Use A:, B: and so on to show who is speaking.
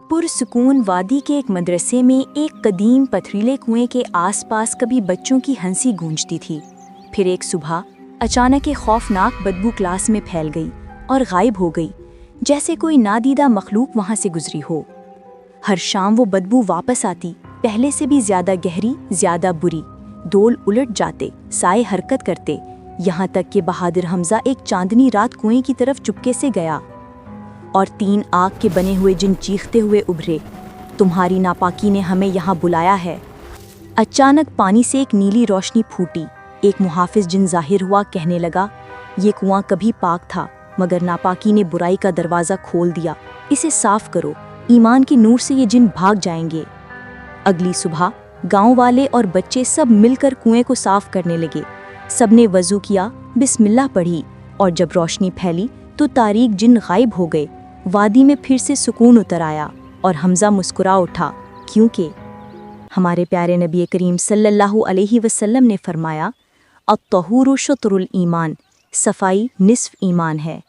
A: पुरसुकून वादी के एक मदरसे में एक कदीम पथरीले कुएं के आसपास कभी बच्चों की हंसी गूंजती थी। फिर एक सुबह अचानक एक खौफनाक बदबू क्लास में फैल गई और गायब हो गई, जैसे कोई नादीदा मखलूक वहां से गुजरी हो। हर शाम वो बदबू वापस आती, पहले से भी ज्यादा गहरी, ज्यादा बुरी। डोल उलट जाते, साए हरकत करते, यहाँ तक कि बहादुर हमजा एक चांदनी रात कुएं की तरफ चुपके से गया और 3 आग के बने हुए जिन चीखते हुए उभरे, तुम्हारी नापाकी ने हमें यहाँ बुलाया है। अचानक पानी से एक नीली रोशनी फूटी। एक मुहाफिज जिन जाहिर हुआ, कहने लगा, ये कुआं कभी पाक था, मगर नापाकी ने बुराई का दरवाज़ा खोल दिया। इसे साफ करो, ईमान की नूर से ये जिन भाग जाएंगे। अगली सुबह गांव वाले और बच्चे सब मिलकर कुएं को साफ करने लगे। सबने वज़ू किया, बिस्मिल्लाह पढ़ी, और जब रोशनी फैली तो तारीक जिन गायब हो गए। वादी में फिर से सुकून उतर आया और हमजा मुस्कुरा उठा, क्योंकि हमारे प्यारे नबी करीम सल्लल्लाहु अलैहि वसल्लम ने फरमाया, अत-तहूरु शत्रुल ईमान, सफाई निस्फ ईमान है।